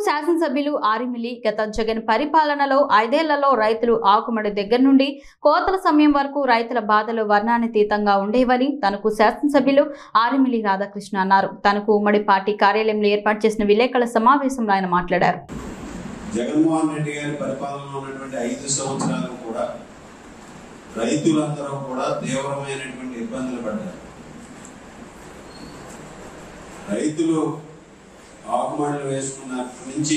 శాసనసభ్యులు ఆరిమిల్లి గత జగన్ పరిపాలనలో 5 ఏళ్లలో రైతులు ఆకుమడి దగ్గర నుండి కోతల సమయం వరకు రైతుల బాధలు వర్ణాతీతంగా ఉండేవని తనకు శాసనసభ్యులు ఆరిమిల్లి రాధాకృష్ణ అన్నారు. తనకు ఉమ్మడి పార్టీ కార్యాలయంలో ఏర్పాటు చేసిన విలేకరుల సమావేశంలో ఆయన మాట్లాడారు. జగన్మోహన్ రెడ్డి గారి పరిపాలనలో ఉన్నటువంటి 5 సంవత్సరాలు కూడా రైతులందరూ కూడా తీవ్రమైనటువంటి ఇబ్బందులు పడ్డారు. రైతులు ఆకుమడులు వేసుకున్నప్పటి నుంచి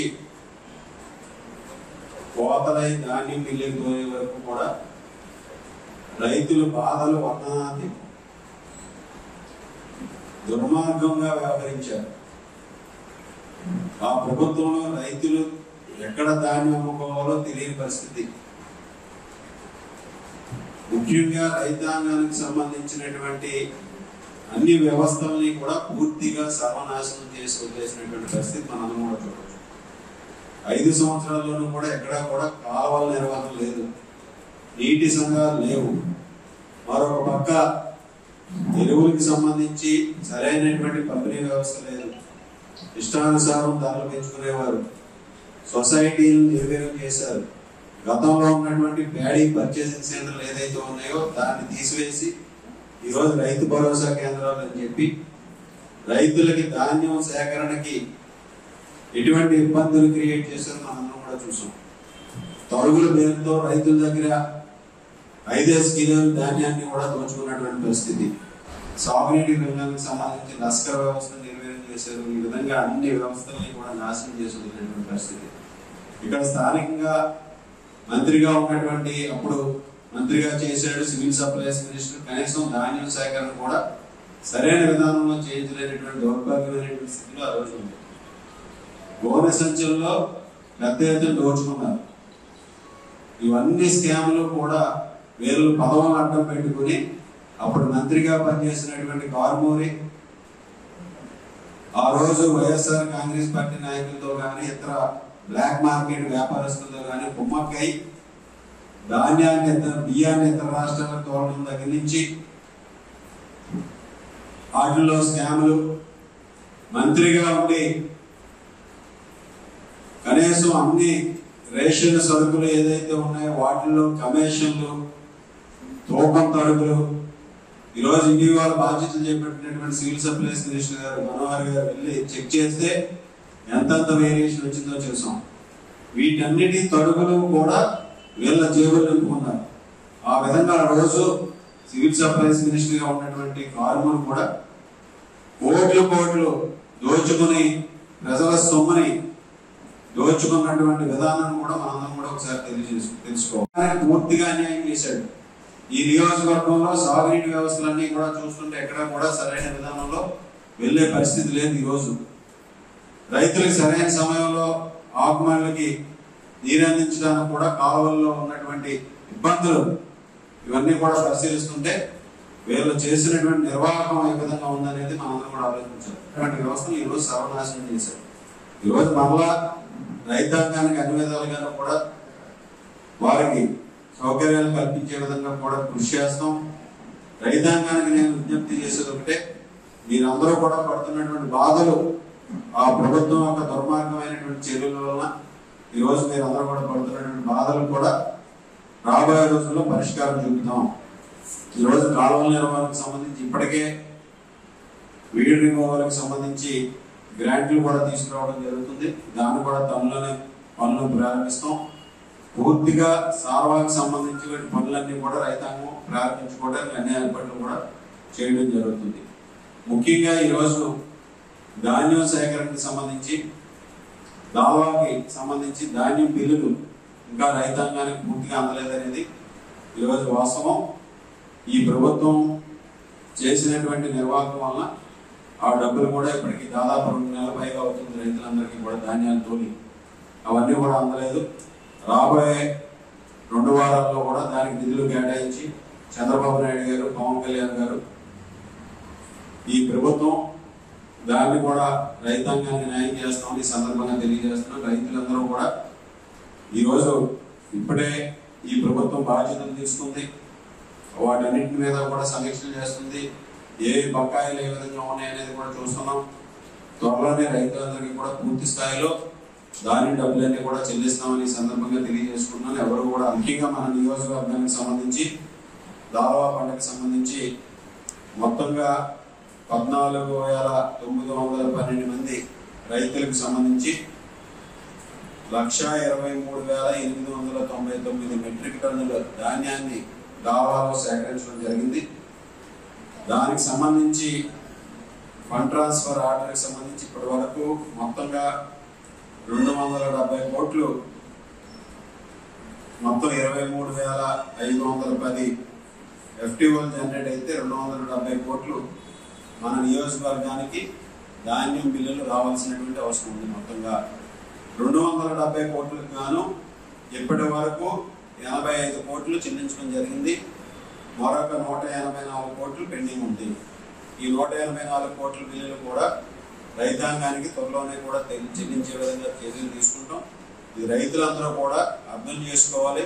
కోతలై ధాన్యం మిల్లుకు పోయే వరకు కూడా రైతులు బాధలు వర్ణనాతీతం, దుర్మార్గంగా వ్యవహరించారు. ఆ ప్రభుత్వంలో రైతులు ఎక్కడ ధాన్యం అమ్ముకోవాలో తెలియని పరిస్థితి. ముఖ్యంగా రైతాంగానికి సంబంధించినటువంటి అన్ని వ్యవస్థలని కూడా పూర్తిగా సర్వనాశనం చేసి వదిలేసినటువంటి పరిస్థితి మనం కూడా చూడవచ్చు. 5 సంవత్సరాల్లోనూ కూడా ఎక్కడా కూడా కాలువల నిర్వహణ లేదు, నీటి సంఘాలు లేవు. మరొక పక్క ఎరువులకు సంబంధించి సరైనటువంటి పంపిణీ వ్యవస్థ లేదు. ఇష్టానుసారం ధరలు పెంచుకునేవారు. సొసైటీలు నిర్వీర్యం చేశారు. గతంలో ఉన్నటువంటి ప్యాడీ పర్చేసింగ్ సెంటర్లు ఏదైతే ఉన్నాయో దాన్ని తీసివేసి ఈరోజు రైతు భరోసా కేంద్రాలు అని చెప్పి రైతులకి ధాన్యం సేకరణకి ఎటువంటి ఇబ్బందులు క్రియేట్ చేశారో మనందరం కూడా చూసాం. తరుగుల పేరుతో రైతుల దగ్గర 5 కిలోల ధాన్యాన్ని కూడా దోచుకున్నటువంటి పరిస్థితి. సాగునీటి రంగానికి సంబంధించి లస్కర్ వ్యవస్థను నిర్వీర్యం చేశారు. ఈ విధంగా అన్ని వ్యవస్థలని కూడా నాశనం చేసి వదిలినటువంటి పరిస్థితి. ఇక్కడ స్థానికంగా మంత్రిగా ఉన్నటువంటి అప్పుడు మంత్రిగా చేశాడు సివిల్ సప్లైస్ మినిస్టర్. కనీసం ధాన్యం సేకరణ కూడా సరైన విధానంలో చేయించలేనటువంటి దౌర్భాగ్యమైనటువంటి స్థితిలో ఆ రోజు ఉంది. గోనె సంచుల్లో పెద్ద ఎత్తున దోచుకున్నారు. ఇవన్నీ స్కామ్లు కూడా వీళ్ళు పదవులను అడ్డం పెట్టుకుని అప్పుడు మంత్రిగా పనిచేసినటువంటి కారుమూరి ఆ రోజు వైఎస్ఆర్ కాంగ్రెస్ పార్టీ నాయకులతో కానీ ఇతర బ్లాక్ మార్కెట్ వ్యాపారస్తులతో కానీ కుమ్మక్కై ధాన్యాన్ని బియ్యాన్ని ఇతర రాష్ట్రాలకు తోలడం దగ్గర నుంచి వాటిల్లో స్కాములు, మంత్రిగా ఉండి కనీసం అన్ని రేషన్ సరుకులు ఏదైతే ఉన్నాయో వాటిల్లో కమిషన్లు, తూకం తడుగులు. ఈరోజు ఇటీవల బాధ్యతలు చేపట్టినటువంటి సివిల్ సప్లైస్ మినిస్టర్ గారు మనోహర్ గారు వెళ్ళి చెక్ చేస్తే ఎంతంత వేరియేషన్ వచ్చిందో చూసాం. వీటన్నిటి తడుగులు కూడా వీళ్ళ జేబులు నింపుకున్నారు. ఆ విధంగా ఆ రోజు సివిల్ సప్లైస్ మినిస్టర్ గా ఉన్నటువంటి కారుమూరి కూడా కోట్లు దోచుకుని ప్రజల సొమ్ముని దోచుకున్నటువంటి విధానాన్ని కూడా మనందరం కూడా ఒకసారి తెలుసుకోవాలి. పూర్తిగా అన్యాయం చేశాడు. ఈ నియోజకవర్గంలో సాగునీటి వ్యవస్థలన్నీ కూడా చూస్తుంటే ఎక్కడా కూడా సరైన విధానంలో వెళ్లే పరిస్థితి లేదు. ఈరోజు రైతులకు సరైన సమయంలో ఆకుమళ్ళకి నీరందించడానికి కూడా కాలువల్లో ఉన్నటువంటి ఇబ్బందులు ఇవన్నీ కూడా పరిశీలిస్తుంటే వీళ్ళు చేసినటువంటి నిర్వాహకం ఏ విధంగా ఉందనేది మనందరం కూడా ఆలోచించాలి. ఇటువంటి వ్యవస్థను ఈరోజు సర్వనాశనం చేశారు. ఈరోజు మరలా రైతాంగానికి అన్ని విధాలుగాను కూడా వారికి సౌకర్యాలు కల్పించే విధంగా కూడా కృషి చేస్తాం. రైతాంగానికి నేను విజ్ఞప్తి చేసేది ఒకటే, మీరందరూ కూడా పడుతున్నటువంటి బాధలు ఆ ప్రభుత్వం యొక్క దుర్మార్గమైనటువంటి చర్యల వలన ఈరోజు మీరు అందరూ కూడా పడుతున్నటువంటి బాధలు కూడా రాబోయే రోజుల్లో పరిష్కారం చూపుతాం. ఈరోజు కాలువల నిర్వహణకు సంబంధించి ఇప్పటికే వీడ్ రిమూవల్కి సంబంధించి గ్రాంట్లు కూడా తీసుకురావడం జరుగుతుంది. దాన్ని కూడా తమలోనే పనులు ప్రారంభిస్తాం. పూర్తిగా సార్వాకి సంబంధించిన పనులన్నీ కూడా రైతాంగం ప్రారంభించుకోవడానికి అన్ని ఏర్పాట్లు కూడా చేయడం జరుగుతుంది. ముఖ్యంగా ఈరోజు ధాన్యం సేకరణకు సంబంధించి దావాకి సంబంధించి ధాన్యం బిల్లులు ఇంకా రైతాంగానికి పూర్తిగా అందలేదనేది ఈరోజు వాస్తవం. ఈ ప్రభుత్వం చేసినటువంటి నిర్వాహకం వలన ఆ డబ్బులు కూడా ఇప్పటికీ దాదాపు 2 నెలల పైగా అవుతుంది రైతులందరికీ కూడా ధాన్యాలు తోలి అవన్నీ కూడా అందలేదు. రాబోయే 2 వారాల్లో కూడా దానికి నిధులు కేటాయించి చంద్రబాబు నాయుడు గారు, పవన్ కళ్యాణ్ గారు ఈ ప్రభుత్వం దాన్ని కూడా రైతాంగాన్ని న్యాయం చేస్తామని ఈ సందర్భంగా తెలియజేస్తున్నాం. రైతులందరూ కూడా ఈరోజు ఇప్పుడే ఈ ప్రభుత్వం బాధ్యతలు తీసుకుంది. వాటన్నింటి మీద కూడా సమీక్షలు చేస్తుంది. ఏ బకాయిలు ఏ విధంగా ఉన్నాయనేది కూడా చూస్తున్నాం. త్వరలోనే రైతులందరికీ కూడా పూర్తి స్థాయిలో దాని డబ్బులన్నీ కూడా చెల్లిస్తామని సందర్భంగా తెలియజేసుకుంటున్నాను. ఎవరు కూడా ముఖ్యంగా మన నియోజకవర్గానికి సంబంధించి దాల్వా పంటకు సంబంధించి మొత్తంగా 14,912 మంది రైతులకు సంబంధించి 1,23,899 మెట్రిక్ టన్నుల ధాన్యాన్ని దాల్వాలో సేకరించడం జరిగింది. దానికి సంబంధించి ఫండ్ ట్రాన్స్ఫర్ ఆర్డర్కి సంబంధించి ఇప్పటి వరకు మొత్తంగా 270 కోట్లు, మొత్తం 23,510 ఎఫ్టీఓలు జనరేట్ అయితే 270 కోట్లు మన నియోజకవర్గానికి ధాన్యం బిల్లులు రావాల్సినటువంటి అవసరం ఉంది. మొత్తంగా 270 కోట్లకు గాను ఇప్పటి వరకు 85 కోట్లు చెల్లించడం జరిగింది. మరొక 184 కోట్లు పెండింగ్ ఉంది. ఈ 184 కోట్ల బిల్లులు కూడా రైతాంగానికి త్వరలోనే కూడా చెల్లించే విధంగా చర్యలు తీసుకుంటాం. ఇది రైతులందరూ కూడా అర్థం చేసుకోవాలి.